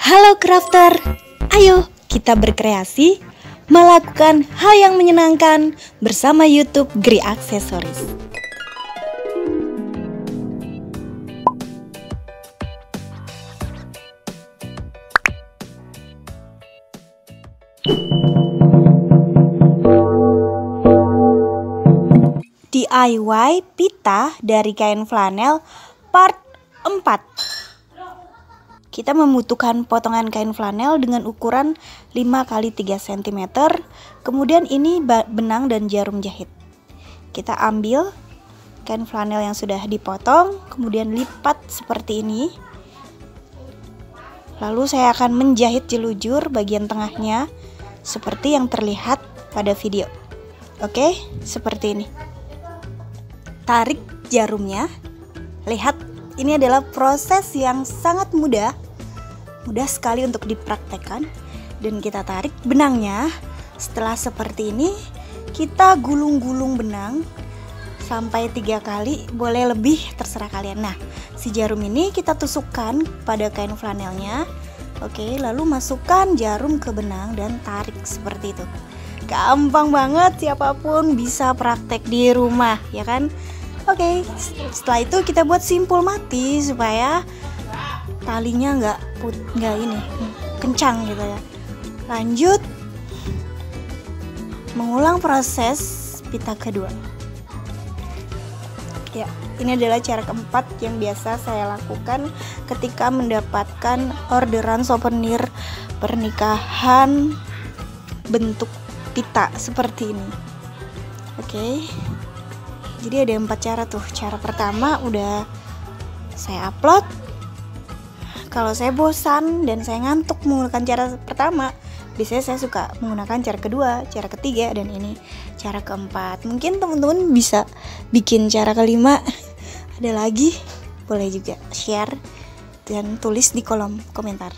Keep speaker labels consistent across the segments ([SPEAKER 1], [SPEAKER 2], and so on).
[SPEAKER 1] Halo crafter, ayo kita berkreasi, melakukan hal yang menyenangkan bersama YouTube Gri Aksesoris. DIY pita dari kain flanel part 4. Kita membutuhkan potongan kain flanel dengan ukuran 5x3 cm. Kemudian ini benang dan jarum jahit. Kita ambil kain flanel yang sudah dipotong, kemudian lipat seperti ini. Lalu saya akan menjahit jelujur bagian tengahnya seperti yang terlihat pada video. Oke, seperti ini. Tarik jarumnya. Lihat, ini adalah proses yang sangat mudah sekali untuk dipraktekkan. Dan kita tarik benangnya. Setelah seperti ini, kita gulung-gulung benang sampai 3 kali, boleh lebih terserah kalian. Nah, si jarum ini kita tusukkan pada kain flanelnya. Oke, lalu masukkan jarum ke benang dan tarik seperti itu. Gampang banget, siapapun bisa praktek di rumah, ya kan? Oke, setelah itu kita buat simpul mati supaya talinya nggak ini kencang gitu ya. Lanjut mengulang proses pita kedua. Ya, ini adalah cara keempat yang biasa saya lakukan ketika mendapatkan orderan souvenir pernikahan bentuk pita seperti ini. Oke. Jadi ada 4 cara tuh. Cara pertama udah saya upload. Kalau saya bosan dan saya ngantuk menggunakan cara pertama, biasanya saya suka menggunakan cara kedua, cara ketiga, dan ini cara keempat. Mungkin teman-teman bisa bikin cara kelima. Ada lagi, boleh juga share dan tulis di kolom komentar.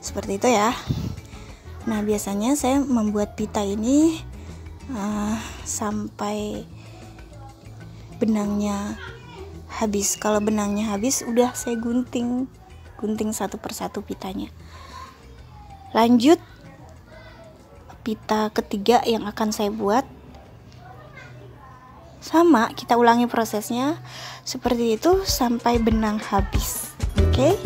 [SPEAKER 1] Seperti itu ya. Nah, biasanya saya membuat pita ini sampai benangnya habis. Kalau benangnya habis, udah saya gunting satu persatu pitanya. Lanjut pita ketiga yang akan saya buat. Sama, kita ulangi prosesnya seperti itu sampai benang habis. Oke?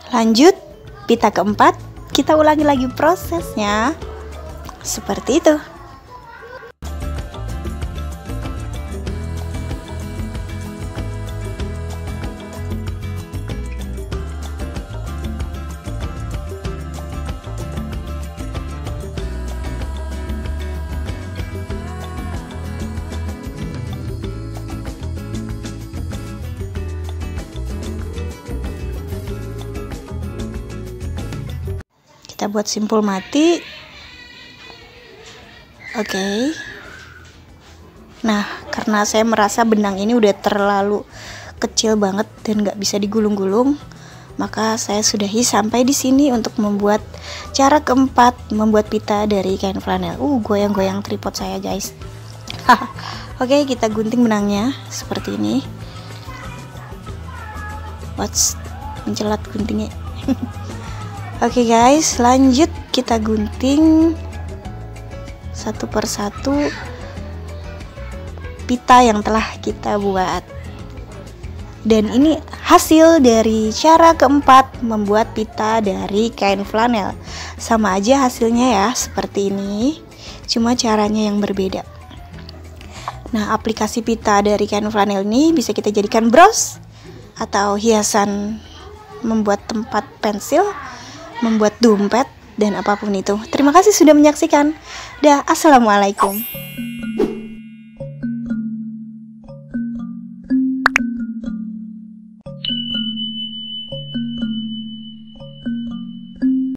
[SPEAKER 1] Lanjut pita keempat, kita ulangi lagi prosesnya seperti itu. Kita buat simpul mati. Oke. Nah, karena saya merasa benang ini udah terlalu kecil banget dan nggak bisa digulung-gulung, maka saya sudahi sampai di sini untuk membuat cara keempat, membuat pita dari kain flanel. Goyang-goyang tripod saya, guys. Oke, kita gunting benangnya seperti ini. Mencelat guntingnya. Oke guys, lanjut kita gunting satu persatu pita yang telah kita buat. Dan ini hasil dari cara keempat membuat pita dari kain flanel. Sama aja hasilnya ya, seperti ini, cuma caranya yang berbeda. Nah, aplikasi pita dari kain flanel ini bisa kita jadikan bros atau hiasan, membuat tempat pensil, membuat dompet, dan apapun itu. Terima kasih sudah menyaksikan. Assalamualaikum.